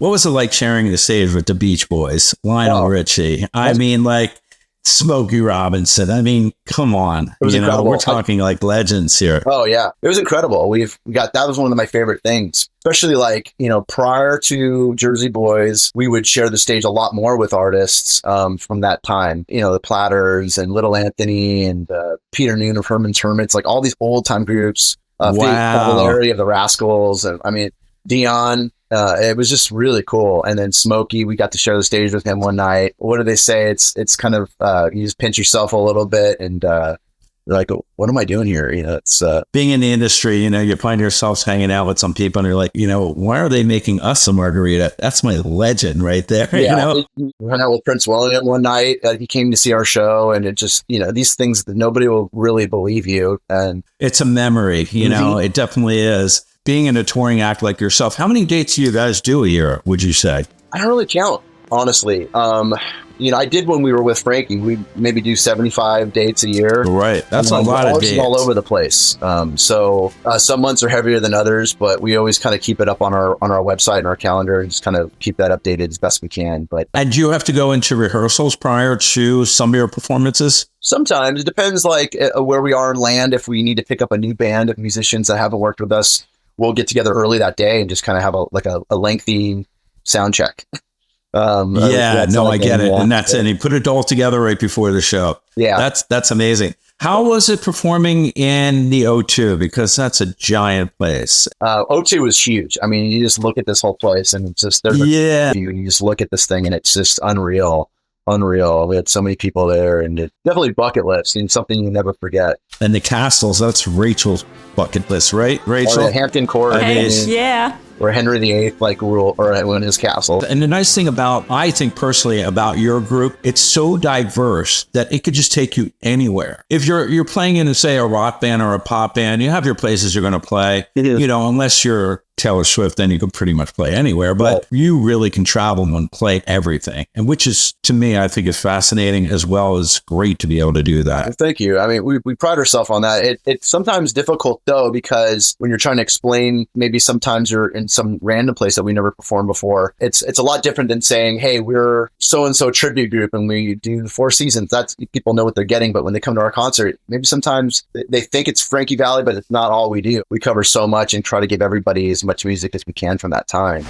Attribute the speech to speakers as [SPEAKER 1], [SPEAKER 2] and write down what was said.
[SPEAKER 1] What was it like sharing the stage with the Beach Boys, Lionel Richie? I mean, like Smokey Robinson. I mean, come on.
[SPEAKER 2] It was incredible.
[SPEAKER 1] We're talking like legends here.
[SPEAKER 2] Oh yeah, it was incredible. That was one of my favorite things, especially like, prior to Jersey Boys, we would share the stage a lot more with artists from that time. The Platters and Little Anthony and Peter Noon of Herman's Hermits, like all these old time groups. Cavallari of the Rascals, and I mean Dion. It was just really cool. And then Smokey, we got to share the stage with him one night. What do they say? It's kind of you just pinch yourself a little bit, and you're like, what am I doing here? It's
[SPEAKER 1] being in the industry. You find yourselves hanging out with some people, and you're like, why are they making us a margarita? That's my legend right there.
[SPEAKER 2] Yeah, we went out with Prince William one night. He came to see our show, and it just, these things that nobody will really believe you. And
[SPEAKER 1] it's a memory. It definitely is. Being in a touring act like yourself, how many dates do you guys do a year, would you say? I
[SPEAKER 2] don't really count, honestly. I did when we were with Frankie. We maybe do 75 dates a year.
[SPEAKER 1] Right. That's a lot of dates.
[SPEAKER 2] All over the place. So some months are heavier than others, but we always kind of keep it up on our website and our calendar and just kind of keep that updated as best we can.
[SPEAKER 1] And do you have to go into rehearsals prior to some of your performances?
[SPEAKER 2] Sometimes. It depends like where we are in land. If we need to pick up a new band of musicians that haven't worked with us, we'll get together early that day and just kind of have a lengthy sound check.
[SPEAKER 1] I get it. And that's it. And you put it all together right before the show.
[SPEAKER 2] Yeah.
[SPEAKER 1] That's amazing. How was it performing in the O2? Because that's a giant place.
[SPEAKER 2] O2 was huge. I mean, you just look at this whole place and it's just, you just look at this thing and it's just unreal. We had so many people there, and it definitely bucket list and something you never forget.
[SPEAKER 1] And the castles, that's Rachel's bucket list, right, Rachel?
[SPEAKER 2] Or Hampton Court.
[SPEAKER 3] Yeah.
[SPEAKER 2] Or Henry VIII, rule, or in his castle.
[SPEAKER 1] And the nice thing I think personally about your group, it's so diverse that it could just take you anywhere. If you're playing in, say, a rock band or a pop band, you have your places you're going to play. Unless you're Taylor Swift, then you can pretty much play anywhere. But you really can travel and play everything, and which is, to me, I think is fascinating as well as great to be able to do that.
[SPEAKER 2] Thank you. I mean, we pride ourselves on that. It's sometimes difficult, though, because when you're trying to explain, maybe sometimes you're in some random place that we never performed before. It's a lot different than saying, hey, we're so-and-so tribute group and we do the Four Seasons. That's, people know what they're getting, but when they come to our concert, maybe sometimes they think it's Frankie Valli, but it's not all we do. We cover so much and try to give everybody as much music as we can from that time.